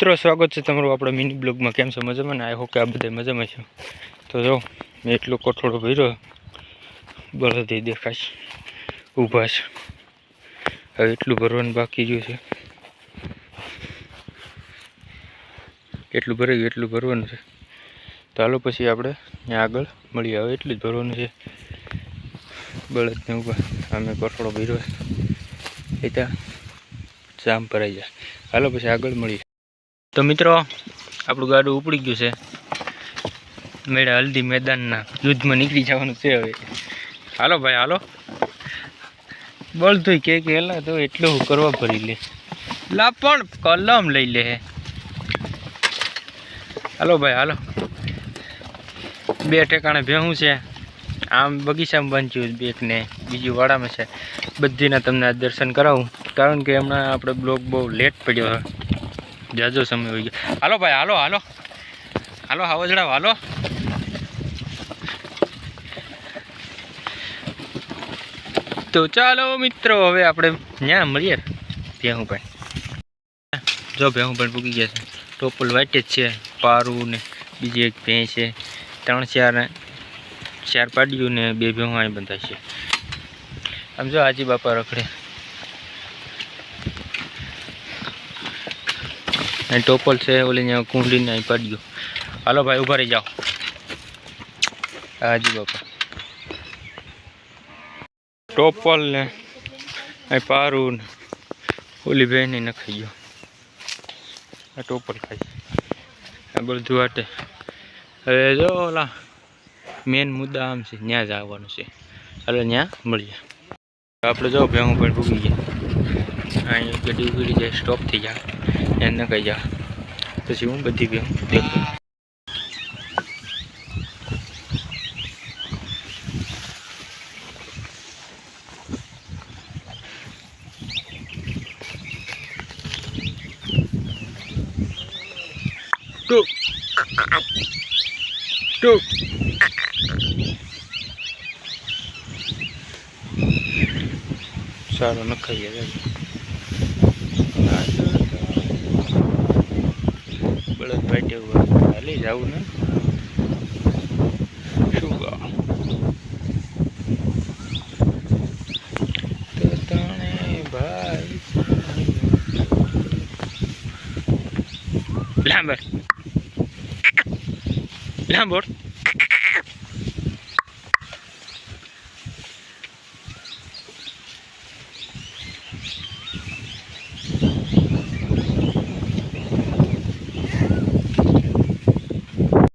મિત્રો સ્વાગત છે તમારું આપણા મિની બ્લોગમાં। કેમ છો? મજામાં ને? આઈ હોપ કે આ બધા મજામાં છે। તો જો મેં એટલો કોઠોડો ભર્યો, બળદ દેખાશ ઊભા છે। હવે એટલું ભરવાનું બાકી રહ્યું છે, એટલું ભરાઈ ગયું એટલું ભરવાનું છે। તો હાલો પછી આપણે ત્યાં આગળ મળીએ। હવે એટલું જ ભરવાનું છે બળદને ઊભા। અમે કોઠોડો ભર્યો છે, ત્યાં જામ ભરાઈ જાય। હાલો પછી આગળ મળીએ। તો મિત્રો આપણું ગાડું ઉપડી ગયું છે, મેળા હલ્દી મેદાનના યુદ્ધમાં નીકળી જવાનું છે હવે। હાલો ભાઈ હાલો, બળતું કે હેલા તો એટલું કરવા ભરી લે લા, પણ કલમ લઈ લે। હાલો ભાઈ હાલો, બે ઠેકાણે ભેહું છે, આમ બગીચામાં બાંધ્યું બેકને, બીજી વાડામાં છે। બધીના તમને આ દર્શન કરાવું, કારણ કે હમણાં આપણે બ્લોગ બહુ લેટ પડ્યો છે, જાજો સમય હોય ગયો। હાલો ભાઈ હાલો હાલો હાલો, હાવજડા હાલો। તો ચાલો મિત્રો હવે આપણે ત્યાં મળીએ ભેહું ભાઈ। જો ભેહું ભાઈ પૂગી ગયા છે, ટોપલ વાઈટ જ છે, પારું ને બીજી એક ભેંસ છે, 3-4 પાડ્યું ને 2 ભેહું અહીં બંધાય છે। આમ જો હાજી બાપા રખડે, અહીં ટોપલ છે, ઓલી ત્યાં કુંડીને અહીં પાડ્યું। હાલો ભાઈ ઊભા રહી જાઓ, હાજી બાપા ટોપલ ને અહીં પારું ને ઓલી બહેને નખાઈ ગયો, આ ટોપલ ખાઈ આ બધું વાટે। હવે જો ઓલા મેન મુદ્દા આમ છે, ત્યાં જ આવવાનું છે। હાલો ત્યાં મળીએ। આપણે જો ભેહું પણ ભૂગી ગયા, અહીં ગાડી ઉભી જાય, સ્ટોપ થઈ જાય, ત્યાં નખાઈ જાય, પછી હું બધી ભેહું દેખું। સારું નખાઈએ, બળદ ભાઈ હાલી જવું ને શું ભાઈ લાંબર લાંબોડ